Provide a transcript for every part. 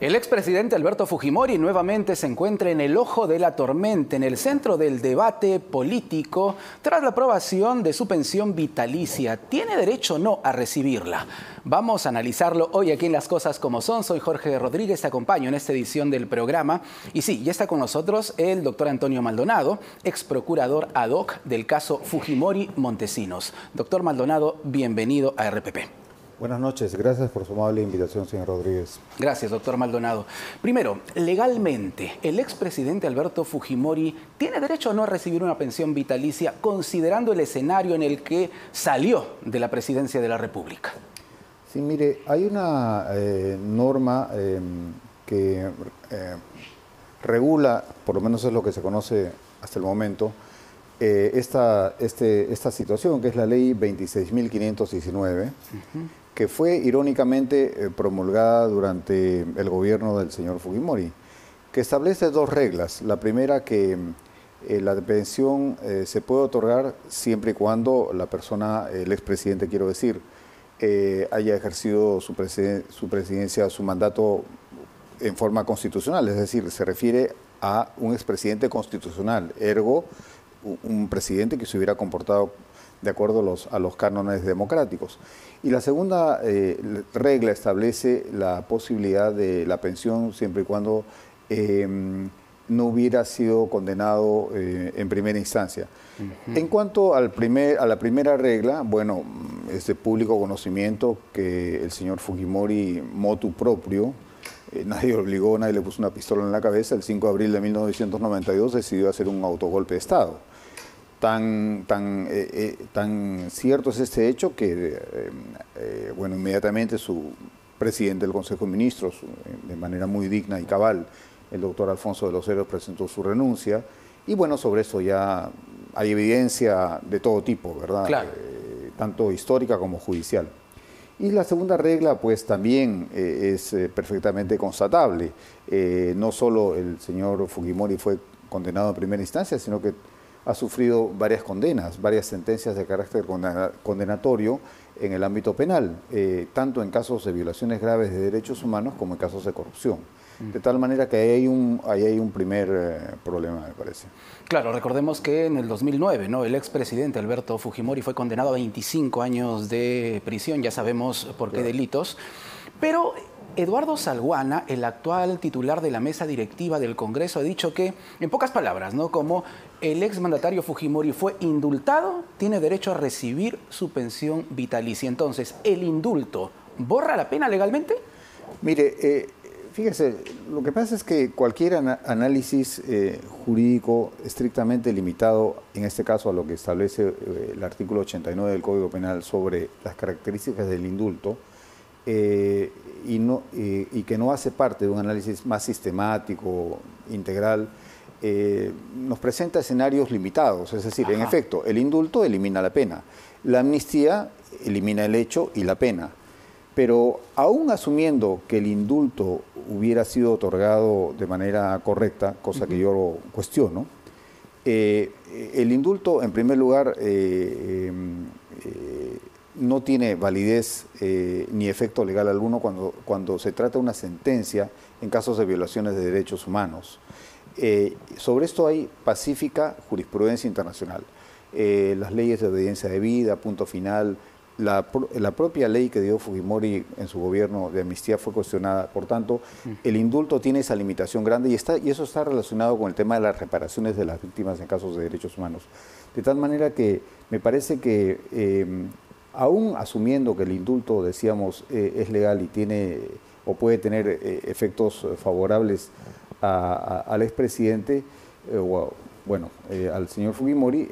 El expresidente Alberto Fujimori nuevamente se encuentra en el ojo de la tormenta, en el centro del debate político, tras la aprobación de su pensión vitalicia. ¿Tiene derecho o no a recibirla? Vamos a analizarlo hoy aquí en Las Cosas Como Son. Soy Jorge Rodríguez, te acompaño en esta edición del programa. Y sí, ya está con nosotros el doctor Antonio Maldonado, ex procurador ad hoc del caso Fujimori Montesinos. Doctor Maldonado, bienvenido a RPP. Buenas noches, gracias por su amable invitación, señor Rodríguez. Gracias, doctor Maldonado. Primero, legalmente, ¿el expresidente Alberto Fujimori tiene derecho o no a recibir una pensión vitalicia considerando el escenario en el que salió de la presidencia de la República? Sí, mire, hay una norma que regula, por lo menos es lo que se conoce hasta el momento, esta situación, que es la ley 26.519, que fue irónicamente promulgada durante el gobierno del señor Fujimori, que establece dos reglas. La primera, que la pensión se puede otorgar siempre y cuando la persona, el expresidente quiero decir, haya ejercido su presidencia, su mandato en forma constitucional, es decir, se refiere a un expresidente constitucional, ergo un presidente que se hubiera comportado de acuerdo a los cánones democráticos. Y la segunda regla establece la posibilidad de la pensión siempre y cuando no hubiera sido condenado en primera instancia. En cuanto a la primera regla, bueno, es de público conocimiento que el señor Fujimori, motu proprio, nadie lo obligó, nadie le puso una pistola en la cabeza, el 5 de abril de 1992 decidió hacer un autogolpe de Estado. Tan cierto es este hecho que, bueno, inmediatamente su presidente del Consejo de Ministros, de manera muy digna y cabal, el doctor Alfonso de los Heros, presentó su renuncia. Y bueno, sobre eso ya hay evidencia de todo tipo, ¿verdad? Claro. Tanto histórica como judicial. Y la segunda regla, pues también es perfectamente constatable. No solo el señor Fujimori fue condenado en primera instancia, sino que ha sufrido varias condenas, varias sentencias de carácter condenatorio en el ámbito penal, tanto en casos de violaciones graves de derechos humanos como en casos de corrupción. De tal manera que ahí hay un primer problema, me parece. Claro, recordemos que en el 2009, ¿no?, el expresidente Alberto Fujimori fue condenado a 25 años de prisión, ya sabemos por qué delitos, pero Eduardo Salguana, el actual titular de la mesa directiva del Congreso, ha dicho que, en pocas palabras, ¿no?, como el exmandatario Fujimori fue indultado, tiene derecho a recibir su pensión vitalicia. Entonces, ¿el indulto borra la pena legalmente? Mire, fíjese, lo que pasa es que cualquier análisis jurídico estrictamente limitado, en este caso a lo que establece el artículo 89 del Código Penal sobre las características del indulto, y que no hace parte de un análisis más sistemático, integral, nos presenta escenarios limitados. Es decir, en efecto, el indulto elimina la pena, la amnistía elimina el hecho y la pena. Pero aún asumiendo que el indulto hubiera sido otorgado de manera correcta, cosa que yo cuestiono, el indulto, en primer lugar, no tiene validez ni efecto legal alguno cuando se trata de una sentencia en casos de violaciones de derechos humanos. Sobre esto hay pacífica jurisprudencia internacional. Las leyes de obediencia debida, punto final. La propia ley que dio Fujimori en su gobierno de amnistía fue cuestionada. Por tanto, el indulto tiene esa limitación grande y eso está relacionado con el tema de las reparaciones de las víctimas en casos de derechos humanos. De tal manera que me parece que, aún asumiendo que el indulto, decíamos, es legal y tiene o puede tener efectos favorables al expresidente, al señor Fujimori,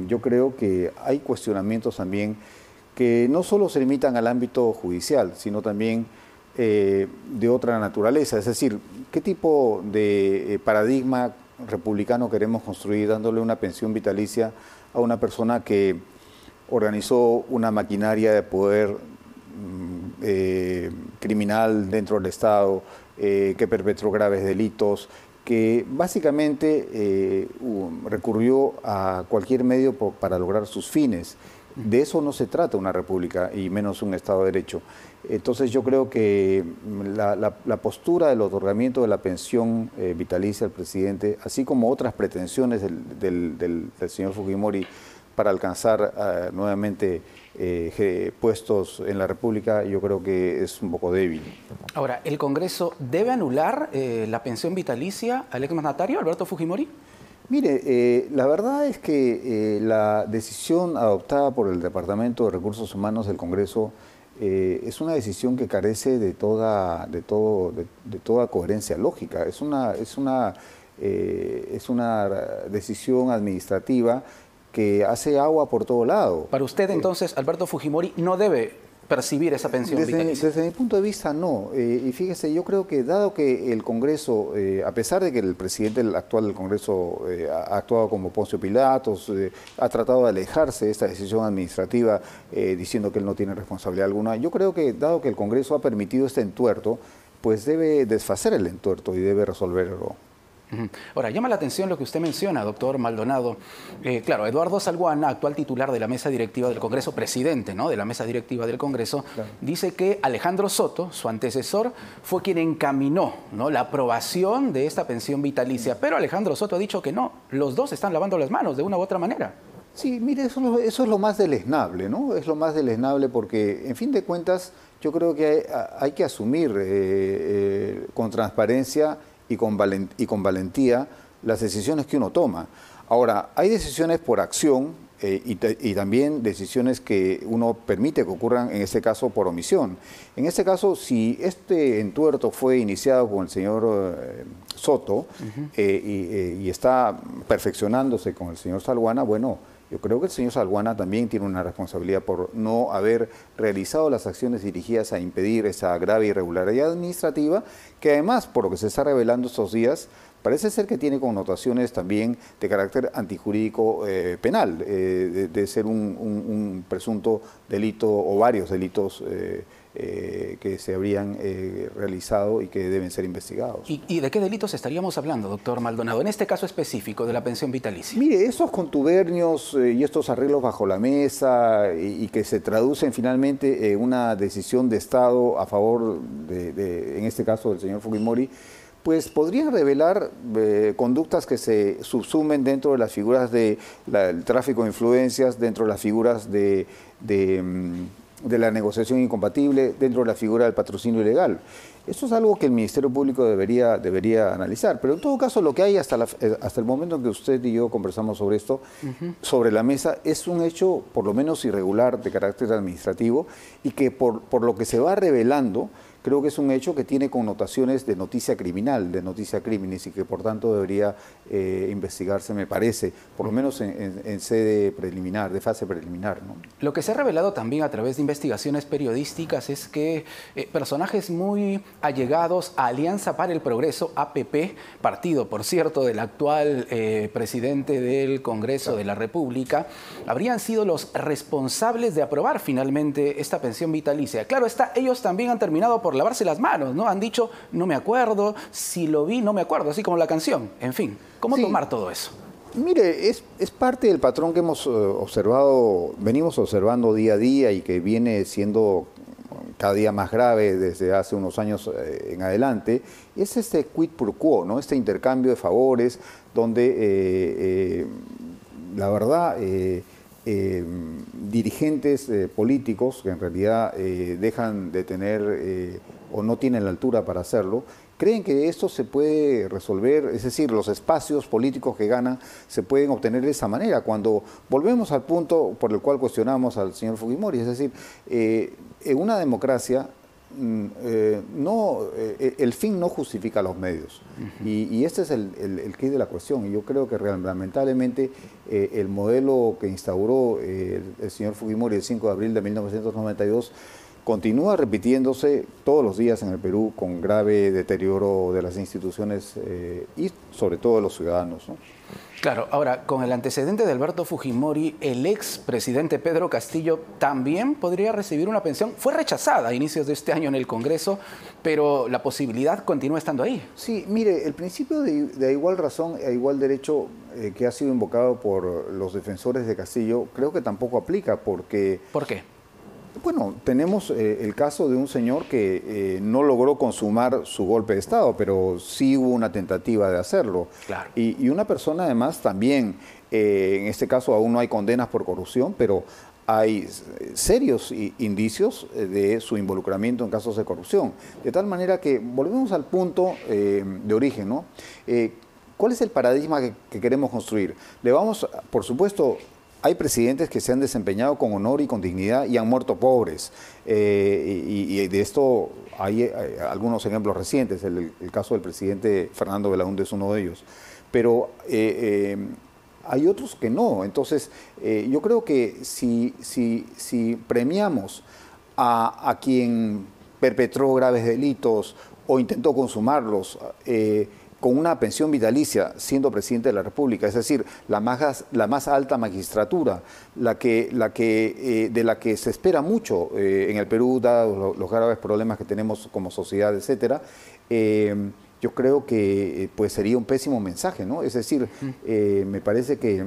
yo creo que hay cuestionamientos también que no solo se limitan al ámbito judicial, sino también de otra naturaleza. Es decir, ¿qué tipo de paradigma republicano queremos construir dándole una pensión vitalicia a una persona que organizó una maquinaria de poder criminal dentro del Estado, que perpetró graves delitos, que básicamente recurrió a cualquier medio para lograr sus fines? De eso no se trata una república y menos un Estado de Derecho. Entonces yo creo que la postura del otorgamiento de la pensión vitalicia al presidente, así como otras pretensiones del señor Fujimori para alcanzar nuevamente puestos en la República, yo creo que es un poco débil. Ahora, ¿el Congreso debe anular la pensión vitalicia al exmandatario Alberto Fujimori? Mire, la verdad es que la decisión adoptada por el Departamento de Recursos Humanos del Congreso es una decisión que carece de toda coherencia lógica. Es una decisión administrativa que hace agua por todo lado. Para usted, entonces, Alberto Fujimori no debe percibir esa pensión vitalicia. Desde mi punto de vista, no. Y fíjese, yo creo que dado que el Congreso, a pesar de que el presidente actual del Congreso ha actuado como Poncio Pilatos, ha tratado de alejarse de esta decisión administrativa diciendo que él no tiene responsabilidad alguna, yo creo que dado que el Congreso ha permitido este entuerto, pues debe desfacer el entuerto y debe resolverlo. Ahora, llama la atención lo que usted menciona, doctor Maldonado. Claro, Eduardo Salguana, actual titular de la mesa directiva del Congreso, presidente, ¿no?, de la mesa directiva del Congreso, claro, dice que Alejandro Soto, su antecesor, fue quien encaminó, ¿no?, la aprobación de esta pensión vitalicia. Pero Alejandro Soto ha dicho que no, los dos están lavando las manos de una u otra manera. Sí, mire, eso es lo más deleznable, ¿no? Es lo más deleznable porque, en fin de cuentas, yo creo que hay que asumir con transparencia y con valentía las decisiones que uno toma. Ahora, hay decisiones por acción y también decisiones que uno permite que ocurran, en este caso, por omisión. En este caso, si este entuerto fue iniciado con el señor Soto y está perfeccionándose con el señor Salguana, bueno, yo creo que el señor Salguana también tiene una responsabilidad por no haber realizado las acciones dirigidas a impedir esa grave irregularidad administrativa, que además, por lo que se está revelando estos días, parece ser que tiene connotaciones también de carácter antijurídico penal, de ser un presunto delito o varios delitos que se habrían realizado y que deben ser investigados. ¿Y de qué delitos estaríamos hablando, doctor Maldonado, en este caso específico de la pensión vitalicia? Mire, esos contubernios y estos arreglos bajo la mesa y que se traducen finalmente en una decisión de Estado a favor en este caso del señor Fujimori, pues podrían revelar conductas que se subsumen dentro de las figuras del tráfico de influencias, dentro de las figuras de la negociación incompatible, dentro de la figura del patrocinio ilegal. Eso es algo que el Ministerio Público debería analizar, pero en todo caso lo que hay hasta el momento en que usted y yo conversamos sobre esto, sobre la mesa, es un hecho por lo menos irregular de carácter administrativo y que por lo que se va revelando, creo que es un hecho que tiene connotaciones de noticia criminal, de noticia crímenes y que por tanto debería investigarse, me parece, por lo menos en sede preliminar, de fase preliminar, ¿no? Lo que se ha revelado también a través de investigaciones periodísticas es que personajes muy allegados a Alianza para el Progreso, APP, partido, por cierto, del actual presidente del Congreso de la República, habrían sido los responsables de aprobar finalmente esta pensión vitalicia. Claro está, ellos también han terminado por lavarse las manos, ¿no? Han dicho, no me acuerdo, si lo vi, no me acuerdo, así como la canción. En fin, ¿cómo tomar todo eso? Mire, es parte del patrón que hemos venimos observando día a día y que viene siendo cada día más grave desde hace unos años en adelante. Es este quid pro quo, ¿no? Este intercambio de favores donde la verdad dirigentes políticos que en realidad dejan de tener o no tienen la altura para hacerlo, creen que esto se puede resolver, es decir, los espacios políticos que ganan se pueden obtener de esa manera. Cuando volvemos al punto por el cual cuestionamos al señor Fujimori, es decir, en una democracia el fin no justifica los medios. Y este es el quid de la cuestión. Y yo creo que lamentablemente el modelo que instauró el señor Fujimori el 5 de abril de 1992 continúa repitiéndose todos los días en el Perú con grave deterioro de las instituciones y sobre todo de los ciudadanos, ¿no? Claro, ahora, con el antecedente de Alberto Fujimori, el expresidente Pedro Castillo también podría recibir una pensión. Fue rechazada a inicios de este año en el Congreso, pero la posibilidad continúa estando ahí. Sí, mire, el principio de igual razón e igual derecho que ha sido invocado por los defensores de Castillo, creo que tampoco aplica porque... ¿Por qué? Bueno, tenemos el caso de un señor que no logró consumar su golpe de Estado, pero sí hubo una tentativa de hacerlo. Claro. Y una persona además también, en este caso aún no hay condenas por corrupción, pero hay serios indicios de su involucramiento en casos de corrupción. De tal manera que volvemos al punto de origen, ¿no? ¿Cuál es el paradigma que queremos construir? Le vamos, por supuesto... Hay presidentes que se han desempeñado con honor y con dignidad y han muerto pobres. Y de esto hay algunos ejemplos recientes. El caso del presidente Fernando Belaúnde es uno de ellos. Pero hay otros que no. Entonces, yo creo que si premiamos a quien perpetró graves delitos o intentó consumarlos, con una pensión vitalicia siendo presidente de la República, es decir, la más alta magistratura, de la que se espera mucho en el Perú, dados los graves problemas que tenemos como sociedad, etcétera, yo creo que pues sería un pésimo mensaje, ¿no? Es decir, me parece que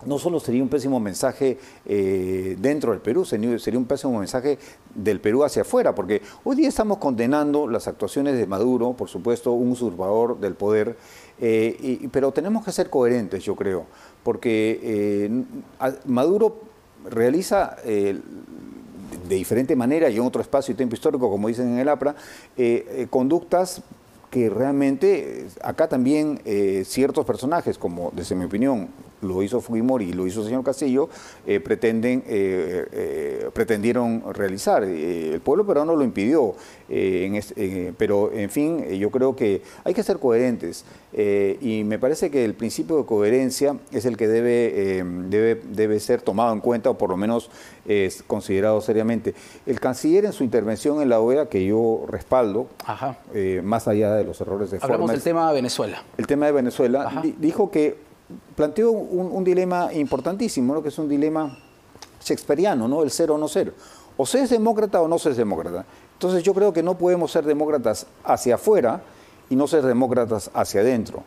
no solo sería un pésimo mensaje dentro del Perú, sería un pésimo mensaje del Perú hacia afuera, porque hoy día estamos condenando las actuaciones de Maduro, por supuesto, un usurpador del poder, pero tenemos que ser coherentes, yo creo, porque Maduro realiza de diferente manera y en otro espacio y tiempo histórico, como dicen en el APRA, conductas que realmente acá también ciertos personajes, como desde mi opinión lo hizo Fujimori y lo hizo el señor Castillo, pretendieron realizar. El pueblo peruano lo impidió, pero en fin, yo creo que hay que ser coherentes y me parece que el principio de coherencia es el que debe ser tomado en cuenta o por lo menos considerado seriamente. El canciller en su intervención en la OEA, que yo respaldo, más allá de los errores de forma... Hablamos del tema de Venezuela. El tema de Venezuela, dijo que planteó un dilema importantísimo, ¿no? Que es un dilema shakespeariano, ¿no? El ser o no ser. O se es demócrata o no se es demócrata. Entonces yo creo que no podemos ser demócratas hacia afuera y no ser demócratas hacia adentro.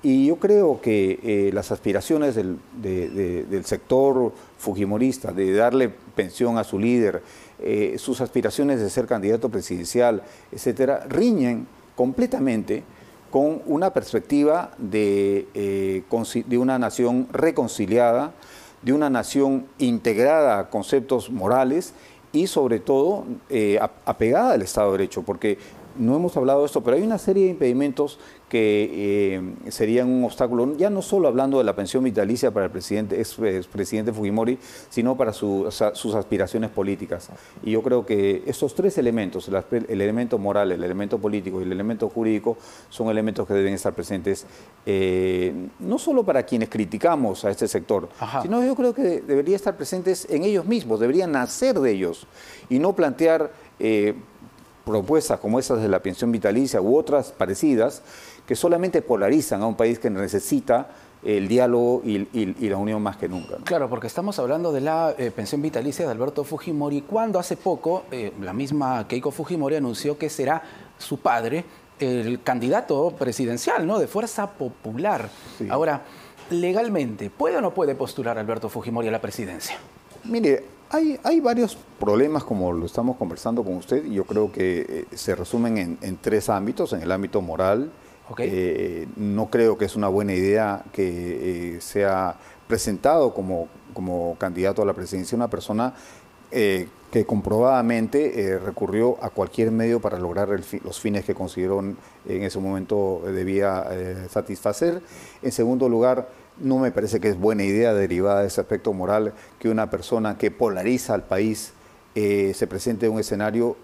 Y yo creo que las aspiraciones del sector fujimorista de darle pensión a su líder, sus aspiraciones de ser candidato presidencial, etcétera, riñen completamente con una perspectiva de una nación reconciliada, de una nación integrada a conceptos morales y sobre todo apegada al Estado de Derecho, porque no hemos hablado de esto, pero hay una serie de impedimentos que serían un obstáculo, ya no solo hablando de la pensión vitalicia para el expresidente Fujimori, sino para sus aspiraciones políticas. Y yo creo que estos tres elementos, el elemento moral, el elemento político y el elemento jurídico, son elementos que deben estar presentes, no solo para quienes criticamos a este sector, sino yo creo que deberían estar presentes en ellos mismos, deberían nacer de ellos y no plantear propuestas como esas de la pensión vitalicia u otras parecidas que solamente polarizan a un país que necesita el diálogo y la unión más que nunca, ¿no? Claro, porque estamos hablando de la pensión vitalicia de Alberto Fujimori, cuando hace poco la misma Keiko Fujimori anunció que será su padre el candidato presidencial, ¿no?, de Fuerza Popular. Sí. Ahora, legalmente, ¿puede o no puede postular Alberto Fujimori a la presidencia? Mire, hay varios problemas, como lo estamos conversando con usted, y yo creo que se resumen en tres ámbitos. En el ámbito moral, no creo que es una buena idea que sea presentado como candidato a la presidencia una persona que comprobadamente recurrió a cualquier medio para lograr los fines que consideró en ese momento debía satisfacer. En segundo lugar, no me parece que es buena idea, derivada de ese aspecto moral, que una persona que polariza al país se presente en un escenario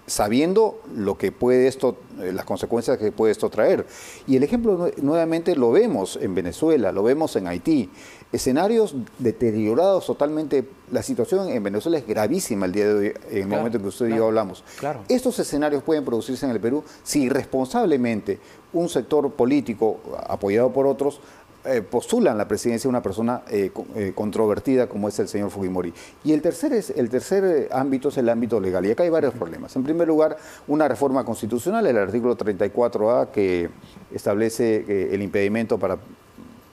sabiendo lo que puede esto, las consecuencias que puede esto traer. Y el ejemplo nuevamente lo vemos en Venezuela, lo vemos en Haití, escenarios deteriorados totalmente la situación en Venezuela es gravísima el día de hoy, en el momento en que usted y yo hablamos. Claro. Estos escenarios pueden producirse en el Perú si irresponsablemente un sector político, apoyado por otros, postulan la presidencia de una persona controvertida como es el señor Fujimori. Y el tercer ámbito es el ámbito legal. Y acá hay varios problemas. En primer lugar, una reforma constitucional, el artículo 34A, que establece el impedimento para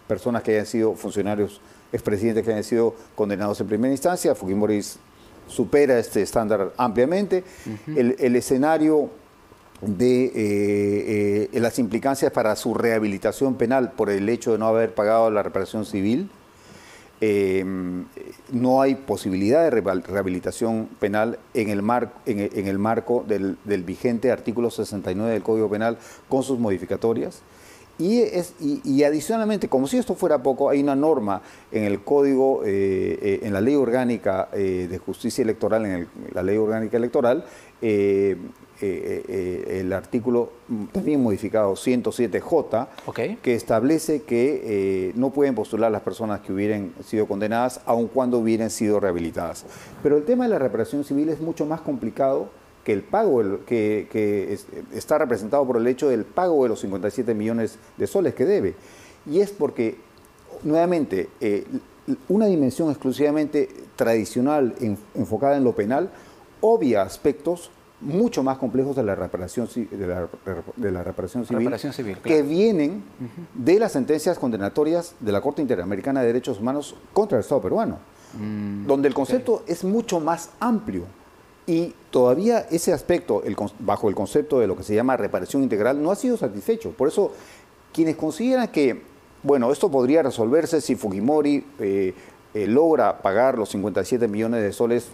personas que hayan sido funcionarios, expresidentes que hayan sido condenados en primera instancia. Fujimori supera este estándar ampliamente. El escenario de las implicancias para su rehabilitación penal por el hecho de no haber pagado la reparación civil. No hay posibilidad de rehabilitación penal en el marco del vigente artículo 69 del Código Penal con sus modificatorias. Y adicionalmente, como si esto fuera poco, hay una norma en el Código, en la Ley Orgánica de Justicia Electoral, en la Ley Orgánica Electoral, el artículo también modificado 107J, que establece que no pueden postular las personas que hubieran sido condenadas aun cuando hubieran sido rehabilitadas. Pero el tema de la reparación civil es mucho más complicado que el pago, que está representado por el hecho del pago de los 57 millones de soles que debe. Y es porque, nuevamente, una dimensión exclusivamente tradicional enfocada en lo penal obvia aspectos mucho más complejos de la reparación, civil, claro, que vienen de las sentencias condenatorias de la Corte Interamericana de Derechos Humanos contra el Estado peruano, donde el concepto es mucho más amplio. Y todavía ese aspecto, bajo el concepto de lo que se llama reparación integral, no ha sido satisfecho. Por eso, quienes consideran que, bueno, esto podría resolverse si Fujimori logra pagar los 57 millones de soles,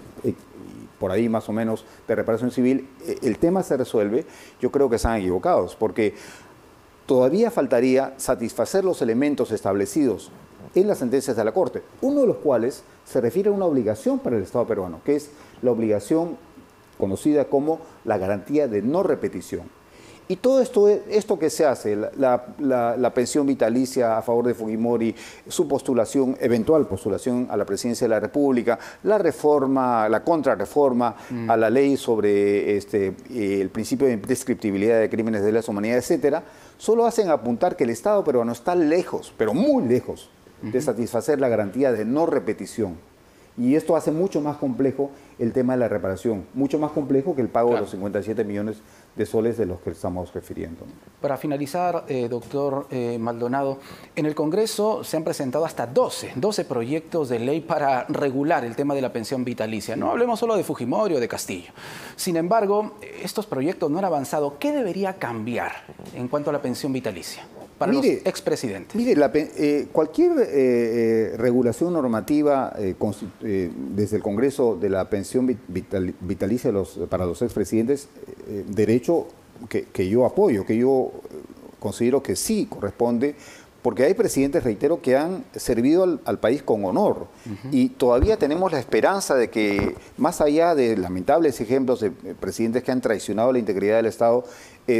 por ahí más o menos, de reparación civil, el tema se resuelve, yo creo que están equivocados, porque todavía faltaría satisfacer los elementos establecidos en las sentencias de la Corte, uno de los cuales se refiere a una obligación para el Estado peruano, que es la obligación conocida como la garantía de no repetición. Y todo esto que se hace, la pensión vitalicia a favor de Fujimori, su postulación, eventual postulación a la presidencia de la República, la reforma, la contrarreforma a la ley sobre el principio de imprescriptibilidad de crímenes de lesa humanidad, etcétera, solo hacen apuntar que el Estado peruano está lejos, pero muy lejos, de satisfacer la garantía de no repetición. Y esto hace mucho más complejo el tema de la reparación, mucho más complejo que el pago de los 57 millones de soles de los que estamos refiriendo. Para finalizar, doctor Maldonado, en el Congreso se han presentado hasta 12 proyectos de ley para regular el tema de la pensión vitalicia. No hablemos solo de Fujimori o de Castillo. Sin embargo, estos proyectos no han avanzado. ¿Qué debería cambiar en cuanto a la pensión vitalicia para los expresidentes? Mire, cualquier regulación normativa desde el Congreso de la pensión vitalicia para los expresidentes, derecho que yo apoyo, que yo considero que sí corresponde, porque hay presidentes, reitero, que han servido al país con honor. Y todavía tenemos la esperanza de que, más allá de lamentables ejemplos de presidentes que han traicionado la integridad del Estado,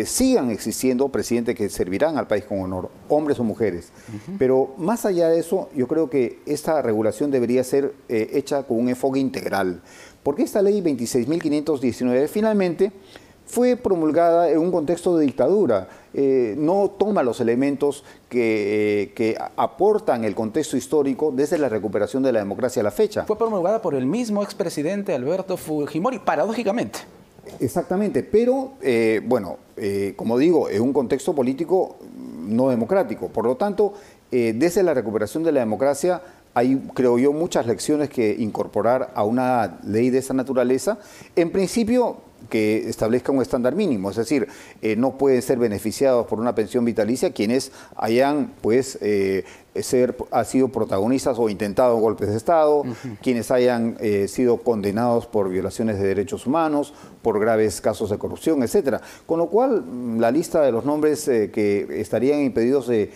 sigan existiendo presidentes que servirán al país con honor, hombres o mujeres. Pero más allá de eso, yo creo que esta regulación debería ser hecha con un enfoque integral, porque esta ley 26.519 finalmente fue promulgada en un contexto de dictadura, no toma los elementos que aportan el contexto histórico desde la recuperación de la democracia a la fecha. Fue promulgada por el mismo expresidente Alberto Fujimori, paradójicamente. Exactamente, pero como digo, en un contexto político no democrático. Por lo tanto, desde la recuperación de la democracia hay, creo yo, muchas lecciones que incorporar a una ley de esa naturaleza. En principio, que establezca un estándar mínimo, es decir, no pueden ser beneficiados por una pensión vitalicia quienes hayan sido protagonistas o intentado golpes de Estado, quienes hayan sido condenados por violaciones de derechos humanos, por graves casos de corrupción, etcétera. Con lo cual, la lista de los nombres que estarían impedidos de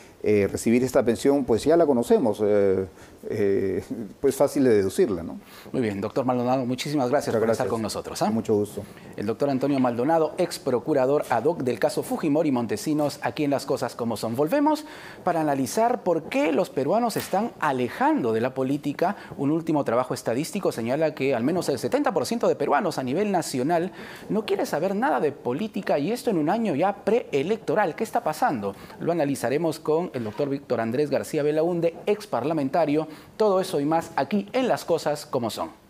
recibir esta pensión, pues ya la conocemos, pues fácil de deducirla, ¿no? Muy bien, doctor Maldonado, muchísimas gracias por estar con nosotros. Con mucho gusto. El doctor Antonio Maldonado, ex procurador ad hoc del caso Fujimori Montesinos, aquí en Las Cosas Como Son. Volvemos para analizar por qué que los peruanos se están alejando de la política. Un último trabajo estadístico señala que al menos el 70% de peruanos a nivel nacional no quiere saber nada de política, y esto en un año ya preelectoral. ¿Qué está pasando? Lo analizaremos con el doctor Víctor Andrés García Belaúnde, ex parlamentario. Todo eso y más aquí en Las Cosas Como Son.